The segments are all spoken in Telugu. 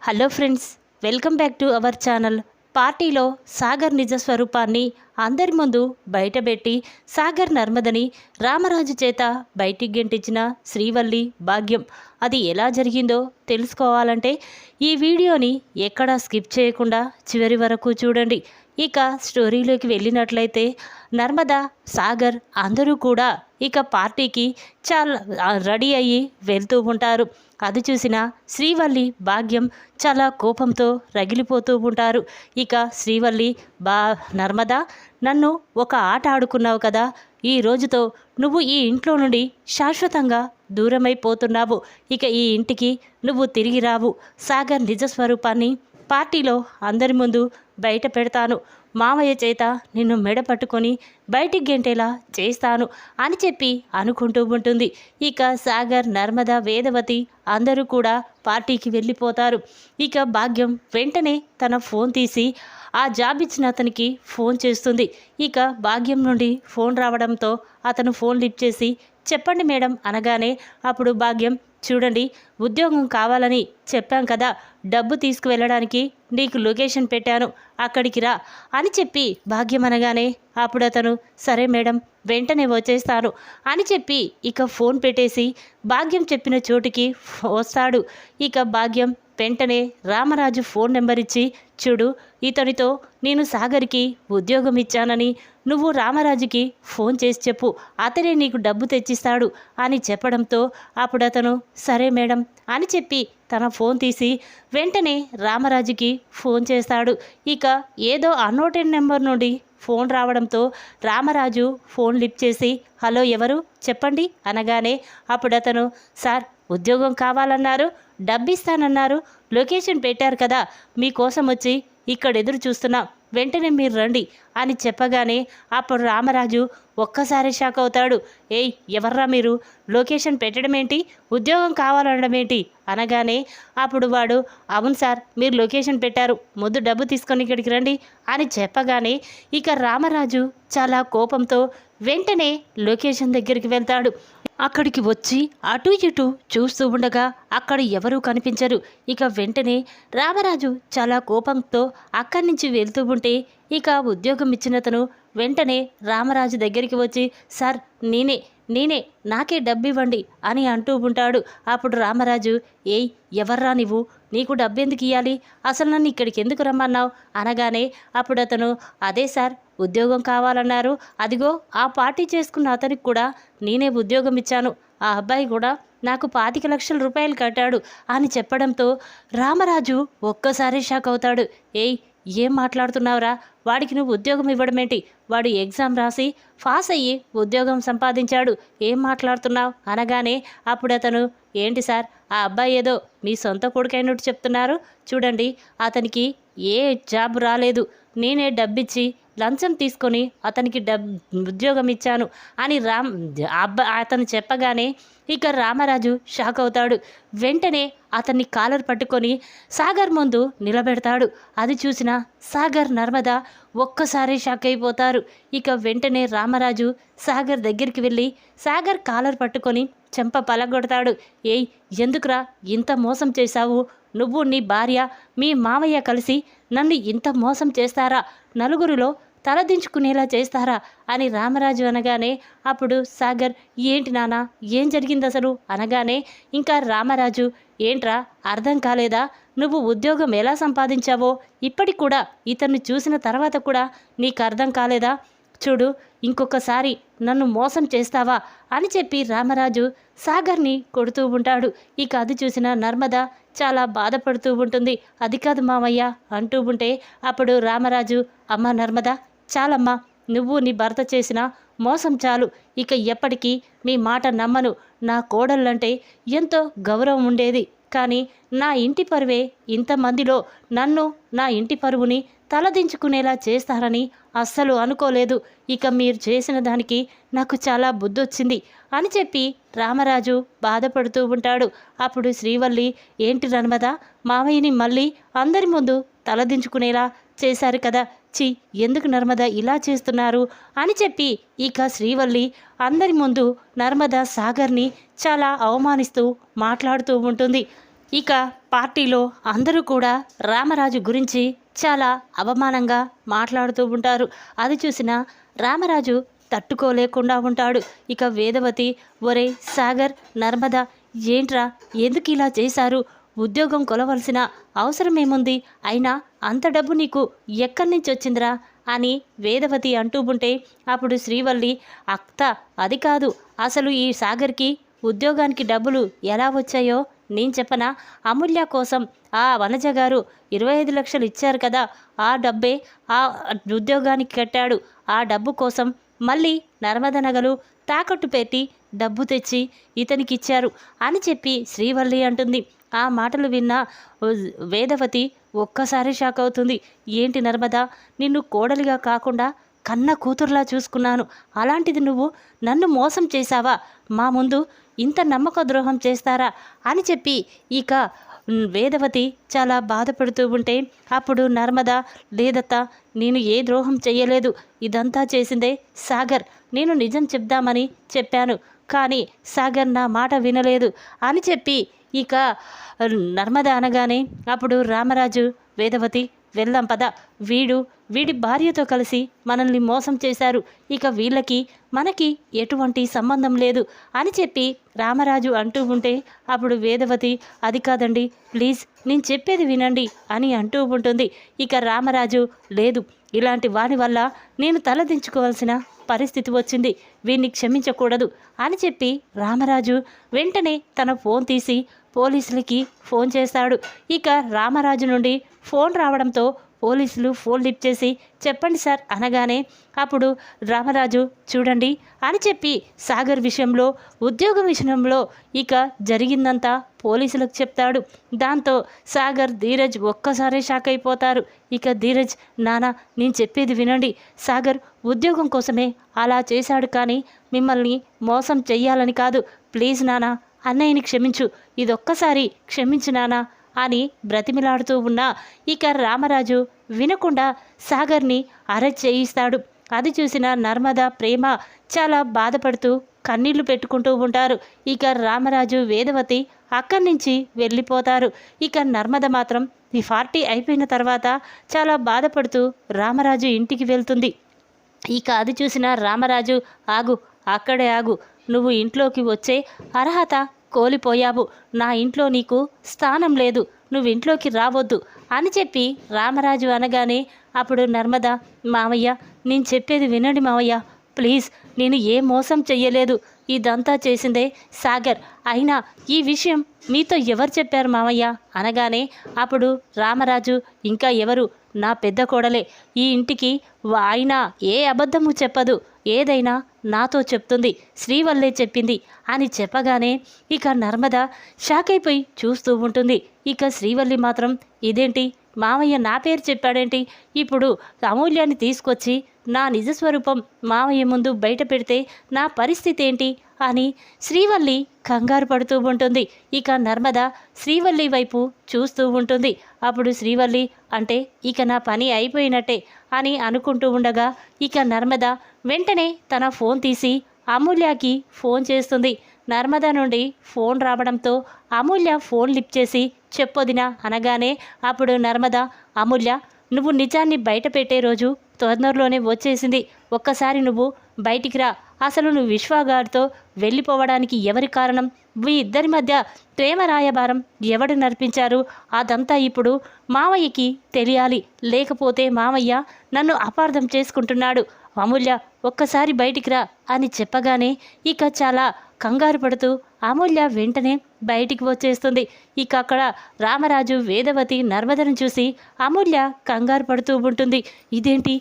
Hello friends, welcome back to our channel. పార్టీలో సాగర్ నిజ స్వరూపాన్ని అందరి ముందు బయటపెట్టి సాగర్ నర్మదని రామరాజు చేత బయటికి గెంటించిన శ్రీవల్లి భాగ్యం. అది ఎలా జరిగిందో తెలుసుకోవాలంటే ఈ వీడియోని ఎక్కడా స్కిప్ చేయకుండా చివరి వరకు చూడండి. ఇక స్టోరీలోకి వెళ్ళినట్లయితే నర్మదా, సాగర్ అందరూ కూడా ఇక పార్టీకి చాలా రెడీ అయ్యి వెళ్తూ ఉంటారు. అది చూసిన శ్రీవల్లి భాగ్యం చాలా కోపంతో రగిలిపోతూ ఉంటారు. ఇక శ్రీవల్లి, నర్మదా, నన్ను ఒక ఆట ఆడుకున్నావు కదా, ఈ రోజుతో నువ్వు ఈ ఇంట్లో నుండి శాశ్వతంగా దూరమైపోతున్నావు. ఇక ఈ ఇంటికి నువ్వు తిరిగి రావు. సాగర్ నిజ స్వరూపాన్ని పార్టీలో అందరి ముందు బయట పెడతాను. మామయ్య చేత నిన్ను మెడ పట్టుకొని బయటికి గెంటేలా చేస్తాను అని చెప్పి అనుకుంటూ ఉంటుంది. ఇక సాగర్, నర్మద, వేదవతి అందరూ కూడా పార్టీకి వెళ్ళిపోతారు. ఇక భాగ్యం వెంటనే తన ఫోన్ తీసి ఆ జాబ్ ఇచ్చిన అతనికి ఫోన్ చేస్తుంది. ఇక భాగ్యం నుండి ఫోన్ రావడంతో అతను ఫోన్ లిఫ్ట్ చేసి చెప్పండి మేడం అనగానే అప్పుడు భాగ్యం, చూడండి, ఉద్యోగం కావాలని చెప్పాం కదా, డబ్బు తీసుకువెళ్ళడానికి నీకు లొకేషన్ పెట్టాను, అక్కడికి రా అని చెప్పి భాగ్యం అనగానే అప్పుడు అతను సరే మేడం, వెంటనే వచ్చేస్తాను అని చెప్పి ఇక ఫోన్ పెట్టేసి భాగ్యం చెప్పిన చోటుకి వస్తాడు. ఇక భాగ్యం వెంటనే రామరాజు ఫోన్ నెంబర్ ఇచ్చి, చూడు, ఇతనితో నేను సాగర్కి ఉద్యోగం ఇచ్చానని నువ్వు రామరాజుకి ఫోన్ చేసి చెప్పు, అతనే నీకు డబ్బు తెచ్చిస్తాడు అని చెప్పడంతో అప్పుడు అతను సరే మేడం అని చెప్పి తన ఫోన్ తీసి వెంటనే రామరాజుకి ఫోన్ చేస్తాడు. ఇక ఏదో అన్నోటెడ్ నెంబర్ నుండి ఫోన్ రావడంతో రామరాజు ఫోన్ లిఫ్ట్ చేసి హలో, ఎవరు చెప్పండి అనగానే అప్పుడు అతను, సార్, ఉద్యోగం కావాలన్నారు, డబ్బిస్తానన్నారు, లొకేషన్ పెట్టారు కదా, మీకోసం వచ్చి ఇక్కడ ఎదురు చూస్తున్నా, వెంటనే మీరు రండి అని చెప్పగానే అప్పుడు రామరాజు ఒక్కసారి షాక్ అవుతాడు. ఏయ్, ఎవర్రా మీరు, లొకేషన్ పెట్టడం ఏంటి, ఉద్యోగం కావాలనడం ఏంటి అనగానే అప్పుడు వాడు, అవును సార్, మీరు లొకేషన్ పెట్టారు, ముందు డబ్బు తీసుకొని ఇక్కడికి రండి అని చెప్పగానే ఇక రామరాజు చాలా కోపంతో వెంటనే లొకేషన్ దగ్గరికి వెళ్తాడు. అక్కడికి వచ్చి అటు ఇటు చూస్తూ ఉండగా అక్కడ ఎవరూ కనిపించరు. ఇక వెంటనే రామరాజు చాలా కోపంతో అక్కడి నుంచి వెళ్తూ ఉంటే ఇక ఉద్యోగం ఇచ్చినతను వెంటనే రామరాజు దగ్గరికి వచ్చి, సార్, నేనే నాకే డబ్బు ఇవ్వండి అని అంటూ ఉంటాడు. అప్పుడు రామరాజు, ఏయ్, ఎవర్రా నువ్వు, నీకు డబ్బు ఎందుకు ఇవ్వాలి, అసలు నన్ను ఇక్కడికి ఎందుకు రమ్మన్నావు అనగానే అప్పుడు అతను, అదే సార్, ఉద్యోగం కావాలన్నారు, అదిగో ఆ పార్టీ చేసుకున్న అతనికి కూడా నేనే ఉద్యోగం ఇచ్చాను, ఆ అబ్బాయి కూడా నాకు 25 లక్షల రూపాయలు కట్టాడు అని చెప్పడంతో రామరాజు ఒక్కసారి షాక్ అవుతాడు. ఏయ్, ఏం మాట్లాడుతున్నావురా, వాడికి నువ్వు ఉద్యోగం ఇవ్వడమేంటి, వాడు ఎగ్జామ్ రాసి పాస్ అయ్యి ఉద్యోగం సంపాదించాడు, ఏం మాట్లాడుతున్నావు అనగానే అప్పుడు అతను, ఏంటి సార్, ఆ అబ్బాయి ఏదో మీ సొంత కొడుకైనట్టు చెప్తున్నారు, చూడండి, అతనికి ఏ జాబ్ రాలేదు, నేనే డబ్బిచ్చి లంచం తీసుకొని అతనికి ఉద్యోగం ఇచ్చాను అని అతను చెప్పగానే ఇక రామరాజు షాక్ అవుతాడు. వెంటనే అతన్ని కాలర్ పట్టుకొని సాగర్ ముందు నిలబెడతాడు. అది చూసిన సాగర్, నర్మద ఒక్కసారి షాక్ అయిపోతారు. ఇక వెంటనే రామరాజు సాగర్ దగ్గరికి వెళ్ళి సాగర్ కాలర్ పట్టుకొని చెంప పలగొడతాడు. ఏయ్, ఎందుకురా ఇంత మోసం చేశావు, నువ్వు, నీ భార్య, మీ మావయ్య కలిసి నన్ను ఇంత మోసం చేస్తారా, నలుగురిలో తలదించుకునేలా చేస్తారా అని రామరాజు అనగానే అప్పుడు సాగర్, ఏంటి నాన్న, ఏం జరిగింది అసలు అనగానే ఇంకా రామరాజు, ఏంట్రా అర్థం కాలేదా, నువ్వు ఉద్యోగం ఎలా సంపాదించావో ఇప్పటికి కూడా ఇతన్ని చూసిన తర్వాత కూడా నీకు అర్థం కాలేదా, చూడు, ఇంకొకసారి నన్ను మోసం చేస్తావా అని చెప్పి రామరాజు సాగర్ని కొడుతూ ఉంటాడు. ఇక అది చూసిన నర్మద చాలా బాధపడుతూ ఉంటుంది. అది కాదు మామయ్య అంటూ ఉంటే అప్పుడు రామరాజు, అమ్మ నర్మద, చాలమ్మా, నువ్వు నీ భర్త చేసిన మోసం చాలు, ఇక ఎప్పటికీ మీ మాట నమ్మను, నా కోడళ్ళంటే ఎంతో గౌరవం ఉండేది, కానీ నా ఇంటి పరువే ఇంతమందిలో నన్ను, నా ఇంటి పరువుని తలదించుకునేలా చేస్తారని అస్సలు అనుకోలేదు, ఇక మీరు చేసిన దానికి నాకు చాలా బుద్ధొచ్చింది అని చెప్పి రామరాజు బాధపడుతూ ఉంటాడు. అప్పుడు శ్రీవల్లి, ఏంటి నర్మద, మామయ్యని మళ్ళీ అందరి ముందు తలదించుకునేలా చేశారు కదా, చి, ఎందుకు నర్మద ఇలా చేస్తున్నారు అని చెప్పి ఇక శ్రీవల్లి అందరి ముందు నర్మద సాగర్ని చాలా అవమానిస్తూ మాట్లాడుతూ ఉంటుంది. ఇక పార్టీలో అందరూ కూడా రామరాజు గురించి చాలా అవమానంగా మాట్లాడుతూ ఉంటారు. అది చూసిన రామరాజు తట్టుకోలేకుండా ఉంటాడు. ఇక వేదవతి, ఒరే సాగర్, నర్మద, ఏంట్రా ఎందుకు ఇలా చేశారు? ఉద్యోగం కొలవలసిన అవసరమేముంది? అయినా అంత డబ్బు నీకు ఎక్కడి నుంచి వచ్చిందిరా అని వేదవతి అంటూ ఉంటే అప్పుడు శ్రీవల్లి, అత్త అది కాదు, అసలు ఈ సాగర్కి ఉద్యోగానికి డబ్బులు ఎలా వచ్చాయో నేను చెప్పనా? అమూల్య కోసం ఆ వనజ గారు 25 లక్షలు ఇచ్చారు కదా, ఆ డబ్బే ఆ ఉద్యోగానికి కట్టాడు. ఆ డబ్బు కోసం మళ్ళీ నర్మద నగలు తాకట్టు పెట్టి డబ్బు తెచ్చి ఇతనికి ఇచ్చారు అని చెప్పి శ్రీవల్లి అంటుంది. ఆ మాటలు విన్న వేదవతి ఒక్కసారి షాక్ అవుతుంది. ఏంటి నర్మద, నిన్ను కోడలిగా కాకుండా కన్న కూతురులా చూసుకున్నాను, అలాంటిది నువ్వు నన్ను మోసం చేశావా? మా ముందు ఇంత నమ్మక ద్రోహం చేస్తారా అని చెప్పి ఇక వేదవతి చాలా బాధపడుతూ ఉంటే అప్పుడు నర్మద, లేదత్తా, నేను ఏ ద్రోహం చెయ్యలేదు, ఇదంతా చేసిందే సాగర్. నేను నిజం చెప్దామని చెప్పాను, కానీ సాగర్ నా మాట వినలేదు అని చెప్పి ఇక నర్మద అనగానే అప్పుడు రామరాజు, వేదవతి వెళ్దాం పద, వీడి భార్యతో కలిసి మనల్ని మోసం చేశారు, ఇక వీళ్ళకి మనకి ఎటువంటి సంబంధం లేదు అని చెప్పి రామరాజు అంటూ ఉంటే అప్పుడు వేదవతి, అది కాదండి ప్లీజ్ నేను చెప్పేది వినండి అని అంటూ ఉంటుంది. ఇక రామరాజు, లేదు, ఇలాంటి వాని వల్ల నేను తలదించుకోవాల్సిన పరిస్థితి వచ్చింది, వీడిని క్షమించకూడదు అని చెప్పి రామరాజు వెంటనే తన ఫోన్ తీసి పోలీసులకి ఫోన్ చేస్తాడు. ఇక రామరాజు నుండి ఫోన్ రావడంతో పోలీసులు ఫోన్ లిఫ్ట్ చేసి చెప్పండి సార్ అనగానే అప్పుడు రామరాజు, చూడండి అని చెప్పి సాగర్ విషయంలో, ఉద్యోగం విషయంలో ఇక జరిగిందంతా పోలీసులకు చెప్తాడు. దాంతో సాగర్, ధీరజ్ ఒక్కసారే షాక్ అయిపోతారు. ఇక ధీరజ్, నానా నేను చెప్పేది వినండి, సాగర్ ఉద్యోగం కోసమే అలా చేశాడు, కానీ మిమ్మల్ని మోసం చెయ్యాలని కాదు, ప్లీజ్ నానా అన్నయ్యని క్షమించు, ఇదొక్కసారి క్షమించు నానా అని బ్రతిమిలాడుతూ ఉన్నా ఇక రామరాజు వినకుండా సాగర్ని అరెస్ట్ చేయిస్తాడు. అది చూసిన నర్మద, ప్రేమ చాలా బాధపడుతూ కన్నీళ్లు పెట్టుకుంటూ ఉంటారు. ఇక రామరాజు, వేదవతి అక్కడి నుంచి వెళ్ళిపోతారు. ఇక నర్మద మాత్రం ఈ పార్టీ అయిపోయిన తర్వాత చాలా బాధపడుతూ రామరాజు ఇంటికి వెళ్తుంది. ఇక అది చూసిన రామరాజు, ఆగు, అక్కడే ఆగు, నువ్వు ఇంట్లోకి వచ్చే అర్హత కోల్పోయావు, నా ఇంట్లో నీకు స్థానం లేదు, నువ్వు ఇంట్లోకి రావద్దు అని చెప్పి రామరాజు అనగానే అప్పుడు నర్మద, మావయ్య నేను చెప్పేది వినండి మావయ్య, ప్లీజ్, నేను ఏ మోసం చెయ్యలేదు, ఇదంతా చేసిందే సాగర్, అయినా ఈ విషయం మీతో ఎవరు చెప్పారు మావయ్య అనగానే అప్పుడు రామరాజు, ఇంకా ఎవరు, నా పెద్ద కోడలే, ఈ ఇంటికి ఆయన ఏ అబద్ధము చెప్పదు, ఏదైనా నాతో చెప్తుంది, శ్రీవల్లే చెప్పింది అని చెప్పగానే ఇక నర్మద షాక్ అయిపోయి చూస్తూ ఉంటుంది. ఇక శ్రీవల్లి మాత్రం, ఇదేంటి మావయ్య నా పేరు చెప్పాడేంటి, ఇప్పుడు అమూల్యాన్ని తీసుకొచ్చి నా నిజస్వరూపం మావయ్య ముందు బయట పెడితే నా పరిస్థితి ఏంటి అని శ్రీవల్లి కంగారు పడుతూ ఉంటుంది. ఇక నర్మద శ్రీవల్లి వైపు చూస్తూ ఉంటుంది. అప్పుడు శ్రీవల్లి, అంటే ఇక నా పని అయిపోయినట్టే అని అనుకుంటూ ఉండగా ఇక నర్మద వెంటనే తన ఫోన్ తీసి అమూల్యకి ఫోన్ చేస్తుంది. నర్మద నుండి ఫోన్ రావడంతో అమూల్య ఫోన్ లిఫ్ట్ చేసి, చెప్పొదినా అనగానే అప్పుడు నర్మద, అమూల్య నువ్వు నిజాన్ని బయట పెట్టే రోజు తొందరలోనే వచ్చేసింది, ఒక్కసారి నువ్వు బయటికి రా, అసలు నువ్వు విశ్వగాడితో వెళ్ళిపోవడానికి ఎవరి కారణం, మీ ఇద్దరి మధ్య ప్రేమ రాయబారం ఎవడు నడిపించారు, అదంతా ఇప్పుడు మావయ్యకి తెలియాలి, లేకపోతే మావయ్య నన్ను అపార్థం చేసుకుంటున్నాడు, అమూల్య ఒక్కసారి బయటికి రా అని చెప్పగానే ఇక చాలా కంగారు పడుతూ అమూల్య వెంటనే బయటికి వచ్చేస్తుంది. ఇక అక్కడ రామరాజు, వేదవతి, నర్మదను చూసి అమూల్య కంగారు పడుతూ ఉంటుంది. ఇదేంటి,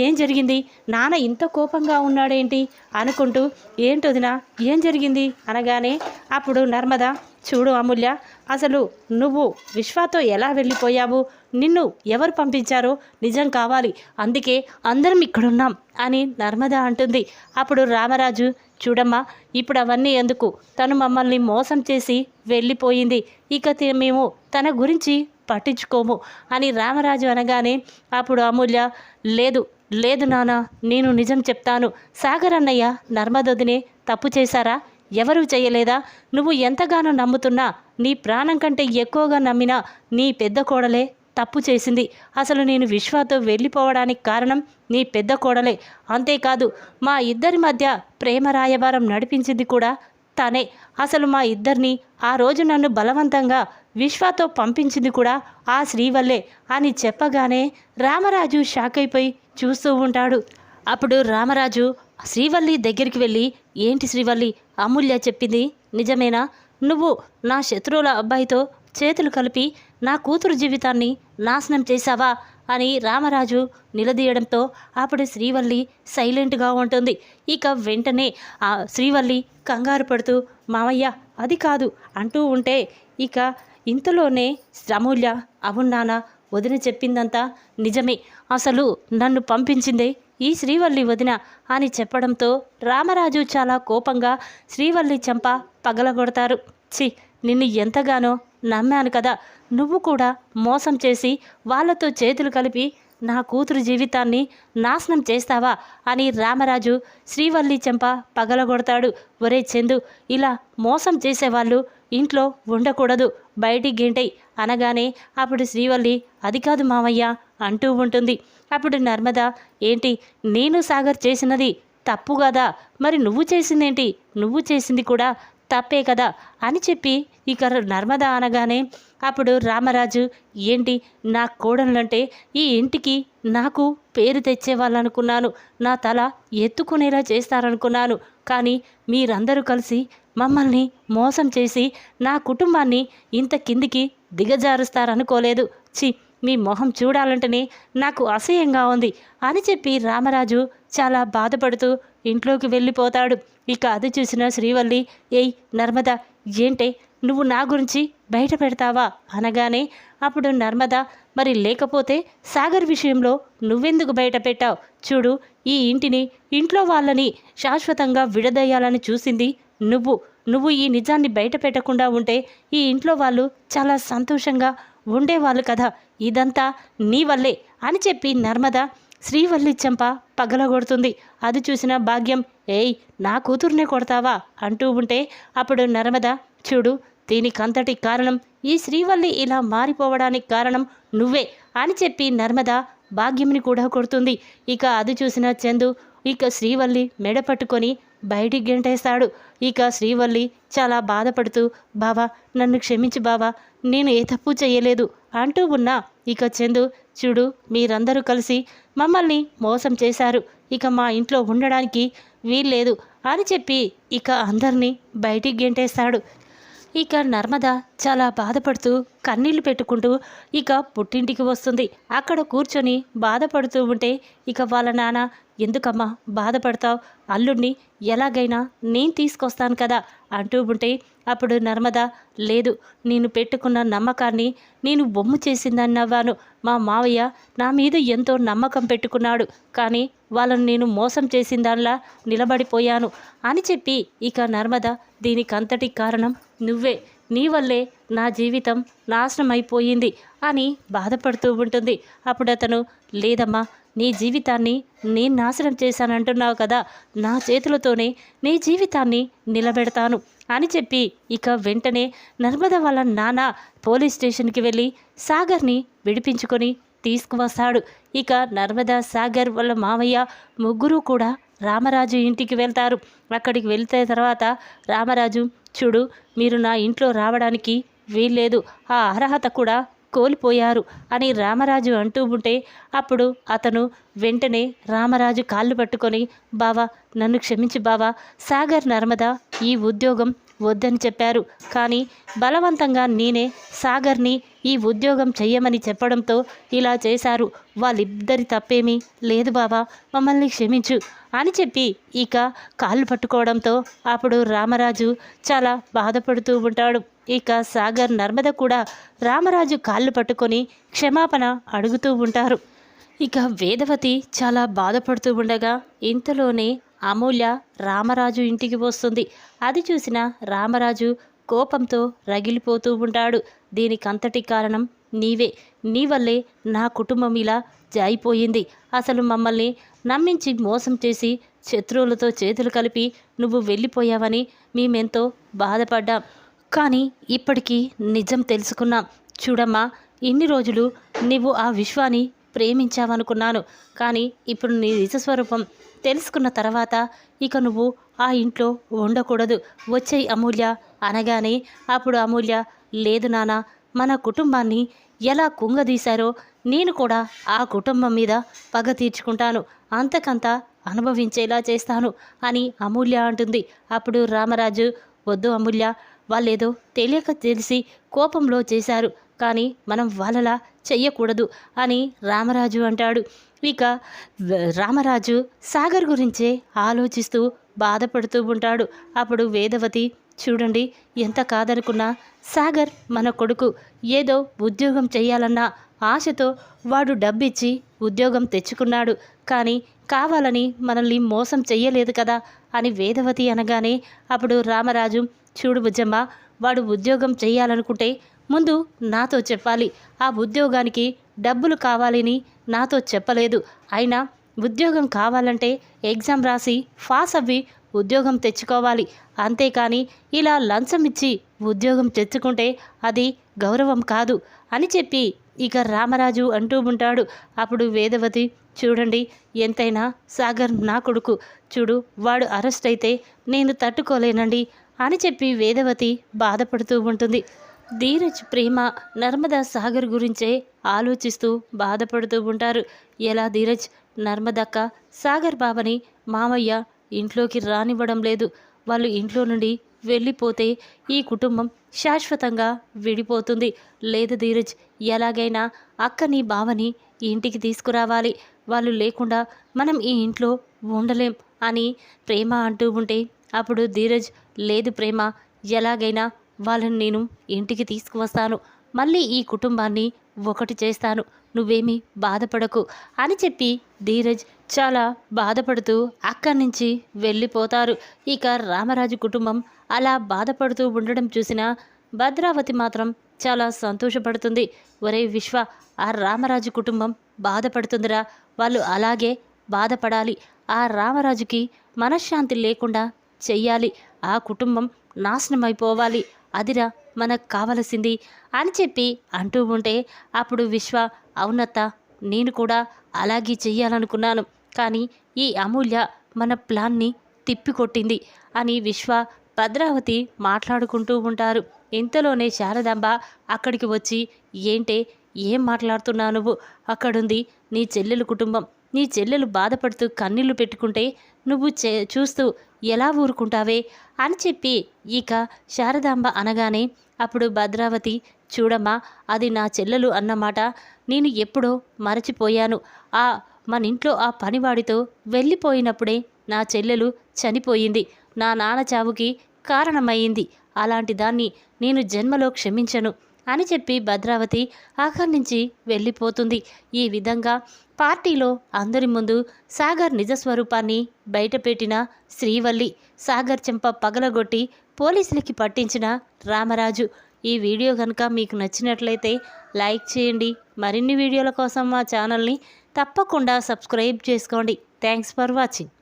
ఏం జరిగింది, నాన్న ఇంత కోపంగా ఉన్నాడేంటి అనుకుంటూ, ఏంటొదినా ఏం జరిగింది అనగానే అప్పుడు నర్మద, చూడు అమూల్య, అసలు నువ్వు విశ్వాతో ఎలా వెళ్ళిపోయావు, నిన్ను ఎవరు పంపించారో నిజం కావాలి, అందుకే అందరం ఇక్కడున్నాం అని నర్మద అంటుంది. అప్పుడు రామరాజు, చూడమ్మా, ఇప్పుడు అవన్నీ ఎందుకు, తను మమ్మల్ని మోసం చేసి వెళ్ళిపోయింది, ఇక మేము తన గురించి పట్టించుకోము అని రామరాజు అనగానే అప్పుడు అమూల్య, లేదు లేదు నాన్న, నేను నిజం చెప్తాను, సాగర్ అన్నయ్య నర్మదొదినే తప్పు చేశారా, ఎవరూ చేయలేదా? నువ్వు ఎంతగానో నమ్ముతున్నా, నీ ప్రాణం కంటే ఎక్కువగా నమ్మినా నీ పెద్ద కోడలే తప్పు చేసింది. అసలు నేను విశ్వాతో వెళ్ళిపోవడానికి కారణం నీ పెద్ద కోడలే. అంతేకాదు మా ఇద్దరి మధ్య ప్రేమ రాయబారం నడిపించింది కూడా తనే. అసలు మా ఇద్దరిని ఆ రోజు నన్ను బలవంతంగా విశ్వాతో పంపించింది కూడా ఆ శ్రీవల్లే అని చెప్పగానే రామరాజు షాక్ అయిపోయి చూస్తూ ఉంటాడు. అప్పుడు రామరాజు శ్రీవల్లి దగ్గరికి వెళ్ళి, ఏంటి శ్రీవల్లి, అమూల్య చెప్పింది నిజమేనా? నువ్వు నా శత్రువుల అబ్బాయితో చేతులు కలిపి నా కూతురు జీవితాన్ని నాశనం చేశావా అని రామరాజు నిలదీయడంతో అప్పుడు శ్రీవల్లి సైలెంట్గా ఉంటుంది. ఇక వెంటనే ఆ శ్రీవల్లి కంగారు పడుతూ, మావయ్య అది కాదు అంటూ ఉంటే ఇక ఇంతలోనే అమూల్య, అవును నాన్న, వదిన చెప్పిందంతా నిజమే. అసలు నన్ను పంపించిందే ఈ శ్రీవల్లి వదిన అని చెప్పడంతో రామరాజు చాలా కోపంగా శ్రీవల్లి చెంప పగలగొడతారు. ఛీ, నిన్ను ఎంతగానో నమ్మాను కదా, నువ్వు కూడా మోసం చేసి వాళ్ళతో చేతులు కలిపి నా కూతురు జీవితాన్ని నాశనం చేస్తావా అని రామరాజు శ్రీవల్లి చెంప పగలగొడతాడు. ఒరే చందు, ఇలా మోసం చేసేవాళ్ళు ఇంట్లో ఉండకూడదు, బయటికి గెంటై అనగానే అప్పుడు శ్రీవల్లి, అది కాదు మావయ్య అంటూ ఉంటుంది. అప్పుడు నర్మద, ఏంటి నేను సాగర్ చేసినది తప్పు కదా, మరి నువ్వు చేసిందేంటి? నువ్వు చేసింది కూడా తప్పే కదా అని చెప్పి ఇక నర్మద అనగానే అప్పుడు రామరాజు, ఏంటి నా కోడళ్ళంటే ఈ ఇంటికి నాకు పేరు తెచ్చేవాళ్ళనుకున్నాను, నా తల ఎత్తుకునేలా చేస్తారనుకున్నాను, కానీ మీరందరూ కలిసి మమ్మల్ని మోసం చేసి నా కుటుంబాన్ని ఇంత కిందికి దిగజారుస్తారనుకోలేదు. చి, మీ మొహం చూడాలంటేనే నాకు అసహ్యంగా ఉంది అని చెప్పి రామరాజు చాలా బాధపడుతూ ఇంట్లోకి వెళ్ళిపోతాడు. ఇక అది చూసిన శ్రీవల్లి, ఏయ్ నర్మద, ఏంటే నువ్వు నా గురించి బయట పెడతావా అనగానే అప్పుడు నర్మద, మరి లేకపోతే సాగర్ విషయంలో నువ్వెందుకు బయట పెట్టావు? చూడు, ఈ ఇంటిని, ఇంట్లో వాళ్ళని శాశ్వతంగా విడదయ్యాలని చూసింది నువ్వు ఈ నిజాన్ని బయట పెట్టకుండా ఉంటే ఈ ఇంట్లో వాళ్ళు చాలా సంతోషంగా ఉండేవాళ్ళు కదా, ఇదంతా నీ వల్లే అని చెప్పి నర్మద శ్రీవల్లి చెంప పగలగొడుతుంది. అది చూసిన భాగ్యం, ఏయ్ నా కూతుర్నే కొడతావా అంటూ ఉంటే అప్పుడు నర్మద, చూడు, దీనికంతటి కారణం ఈ శ్రీవల్లి ఇలా మారిపోవడానికి కారణం నువ్వే అని చెప్పి నర్మద భాగ్యంని కూడా కొడుతుంది. ఇక అది చూసిన చందు ఇక శ్రీవల్లి మెడ పట్టుకొని బయటికి గెంటేస్తాడు. ఇక శ్రీవల్లి చాలా బాధపడుతూ, బావా నన్ను క్షమించు బావా, నేను ఏ తప్పు చేయలేదు అంటూ ఉన్నా ఇక చందు, చూడు, మీరందరూ కలిసి మమ్మల్ని మోసం చేశారు, ఇక మా ఇంట్లో ఉండడానికి వీల్లేదు అని చెప్పి ఇక అందరినీ బయటికి గెంటేస్తాడు. ఇక నర్మద చాలా బాధపడుతూ కన్నీళ్లు పెట్టుకుంటూ ఇక పుట్టింటికి వస్తుంది. అక్కడ కూర్చొని బాధపడుతూ ఉంటే ఇక వాళ్ళ నాన్న, ఎందుకమ్మా బాధపడతావు, అల్లుడిని ఎలాగైనా నేను తీసుకొస్తాను కదా అంటూ ఉంటే అప్పుడు నర్మద, లేదు, నేను పెట్టుకున్న నమ్మకాన్ని నేను బొమ్ము చేసిందని నవ్వాను. మా మావయ్య నా మీద ఎంతో నమ్మకం పెట్టుకున్నాడు, కానీ వాళ్ళని నేను మోసం చేసిన దానిలా నిలబడిపోయాను అని చెప్పి ఇక నర్మద, దీనికంతటి కారణం నువ్వే, నీ వల్లే నా జీవితం నాశనం అయిపోయింది అని బాధపడుతూ ఉంటుంది. అప్పుడు అతను, లేదమ్మా, నీ జీవితాన్ని నేను నాశనం చేశానంటున్నావు కదా, నా చేతులతోనే నీ జీవితాన్ని నిలబెడతాను అని చెప్పి ఇక వెంటనే నర్మద వాళ్ళ నాన్న పోలీస్ స్టేషన్కి వెళ్ళి సాగర్ని విడిపించుకొని తీసుకువస్తాడు. ఇక నర్మద, సాగర్ వాళ్ళ మావయ్య ముగ్గురు కూడా రామరాజు ఇంటికి వెళ్తారు. అక్కడికి వెళ్తే తర్వాత రామరాజు, చూడు, మీరు నా ఇంట్లో రావడానికి వీల్లేదు, ఆ అర్హత కూడా కోల్పోయారు అని రామరాజు అంటూ ఉంటే అప్పుడు అతను వెంటనే రామరాజు కాళ్ళు పట్టుకొని, బావా నన్ను క్షమించి బావా, సాగర్ నర్మద ఈ ఉద్యోగం వద్దని చెప్పారు, కానీ బలవంతంగా నేనే సాగర్ని ఈ ఉద్యోగం చెయ్యమని చెప్పడంతో ఇలా చేశారు, వాళ్ళిద్దరి తప్పేమీ లేదు బావా, మమ్మల్ని క్షమించు అని చెప్పి ఇక కాళ్ళు పట్టుకోవడంతో అప్పుడు రామరాజు చాలా బాధపడుతూ ఉంటాడు. ఇక సాగర్ నర్మద కూడా రామరాజు కాళ్ళు పట్టుకొని క్షమాపణ అడుగుతూ ఉంటారు. ఇక వేదవతి చాలా బాధపడుతూ ఉండగా ఇంతలోనే అమూల్య రామరాజు ఇంటికి వస్తుంది. అది చూసిన రామరాజు కోపంతో రగిలిపోతూ ఉంటాడు. దీనికంతటి కారణం నీవే, నీ వల్లే నా కుటుంబం ఇలా జాయిపోయింది. అసలు మమ్మల్ని నమ్మించి మోసం చేసి శత్రువులతో చేతులు కలిపి నువ్వు వెళ్ళిపోయావని మేమెంతో బాధపడ్డాం. కానీ ఇప్పటికీ నిజం తెలుసుకున్నాం. చూడమ్మా, ఇన్ని రోజులు నువ్వు ఆ విశ్వాన్ని ప్రేమించావనుకున్నాను. కానీ ఇప్పుడు నీ నిజస్వరూపం తెలుసుకున్న తర్వాత ఇక నువ్వు ఆ ఇంట్లో ఉండకూడదు. వచ్చేయి అమూల్య అనగానే అప్పుడు అమూల్య, లేదు నాన్న, మన కుటుంబాన్ని ఎలా కుంగదీశారో నేను కూడా ఆ కుటుంబం మీద పగ తీర్చుకుంటాను, అంతకంతా అనుభవించేలా చేస్తాను అని అమూల్య అంటుంది. అప్పుడు రామరాజు, వద్దు అమూల్య, వాళ్ళేదో తెలియక తెలిసి కోపంలో చేశారు, కానీ మనం వాళ్ళలా చెయ్యకూడదు అని రామరాజు అంటాడు. ఇక రామరాజు సాగర్ గురించే ఆలోచిస్తూ బాధపడుతూ ఉంటాడు. అప్పుడు వేదవతి, చూడండి, ఎంత కాదనుకున్నా సాగర్ మన కొడుకు. ఏదో ఉద్యోగం చెయ్యాలన్న ఆశతో వాడు డబ్బిచ్చి ఉద్యోగం తెచ్చుకున్నాడు, కానీ కావాలని మనల్ని మోసం చెయ్యలేదు కదా అని వేదవతి అనగానే అప్పుడు రామరాజు, చూడు బుజ్జమ్మ, వాడు ఉద్యోగం చెయ్యాలనుకుంటే ముందు నాతో చెప్పాలి. ఆ ఉద్యోగానికి డబ్బులు కావాలని నాతో చెప్పలేదు. అయినా ఉద్యోగం కావాలంటే ఎగ్జామ్ రాసి పాస్ అవ్వి ఉద్యోగం తెచ్చుకోవాలి, అంతేకాని ఇలా లంచం ఇచ్చి ఉద్యోగం తెచ్చుకుంటే అది గౌరవం కాదు అని చెప్పి ఇక రామరాజు అంటూ ఉంటాడు. అప్పుడు వేదవతి, చూడండి, ఎంతైనా సాగర్ నా కొడుకు. చూడు, వాడు అరెస్ట్ అయితే నేను తట్టుకోలేనండి అని చెప్పి వేదవతి బాధపడుతూ ఉంటుంది. ధీరజ్, ప్రేమ నర్మదా సాగర్ గురించే ఆలోచిస్తూ బాధపడుతూ ఉంటారు. ఎలా ధీరజ్, నర్మదక్క సాగర్ బావని మామయ్య ఇంట్లోకి రానివ్వడం లేదు. వాళ్ళు ఇంట్లో నుండి వెళ్ళిపోతే ఈ కుటుంబం శాశ్వతంగా విడిపోతుంది. లేదు ధీరజ్, ఎలాగైనా అక్కని బావని ఇంటికి తీసుకురావాలి. వాళ్ళు లేకుండా మనం ఈ ఇంట్లో ఉండలేం అని ప్రేమ అంటూ ఉంటే అప్పుడు ధీరజ్, లేదు ప్రేమ, ఎలాగైనా వాళ్ళని నేను ఇంటికి తీసుకువస్తాను, మళ్ళీ ఈ కుటుంబాన్ని ఒకటి చేస్తాను, నువ్వేమీ బాధపడకు అని చెప్పి ధీరజ్ చాలా బాధపడుతూ అక్కడి నుంచి వెళ్ళిపోతారు. ఇక రామరాజు కుటుంబం అలా బాధపడుతూ ఉండడం చూసిన భద్రావతి మాత్రం చాలా సంతోషపడుతుంది. ఒరే విశ్వ, ఆ రామరాజు కుటుంబం బాధపడుతుందిరా, వాళ్ళు అలాగే బాధపడాలి. ఆ రామరాజుకి మనశ్శాంతి లేకుండా చెయ్యాలి, ఆ కుటుంబం నాశనమైపోవాలి, అదిరా మనకు కావలసింది అని చెప్పి అంటూ ఉంటే అప్పుడు విశ్వ, అవునత్త, నేను కూడా అలాగే చెయ్యాలనుకున్నాను, కానీ ఈ అమూల్య మన ప్లాన్ని తిప్పికొట్టింది అని విశ్వ భద్రావతి మాట్లాడుకుంటూ ఉంటారు. ఇంతలోనే శారదాంబ అక్కడికి వచ్చి, ఏంటే, ఏం మాట్లాడుతున్నావు నువ్వు? అక్కడుంది నీ చెల్లెలు కుటుంబం. నీ చెల్లెలు బాధపడుతూ కన్నీళ్లు పెట్టుకుంటే నువ్వు చూస్తూ ఎలా ఊరుకుంటావే అని చెప్పి ఇక శారదాంబ అనగానే అప్పుడు భద్రావతి, చూడమ్మా, అది నా చెల్లెలు అన్నమాట నేను ఎప్పుడో మరచిపోయాను. మన ఇంట్లో ఆ పనివాడితో వెళ్ళిపోయినప్పుడే నా చెల్లెలు చనిపోయింది, నా నాన్న చావుకి కారణమయ్యింది. అలాంటి దాన్ని నేను జన్మలో క్షమించను అని చెప్పి భద్రావతి అక్కడి నుంచి వెళ్ళిపోతుంది. ఈ విధంగా పార్టీలో అందరి ముందు సాగర్ నిజస్వరూపాన్ని బయటపెట్టిన శ్రీవల్లి, సాగర్ చెంప పగలగొట్టి పోలీసులకి పట్టించిన రామరాజు. ఈ వీడియో కనుక మీకు నచ్చినట్లయితే లైక్ చేయండి. మరిన్ని వీడియోల కోసం మా ఛానల్ని తప్పకుండా సబ్స్క్రైబ్ చేసుకోండి. Thanks for watching.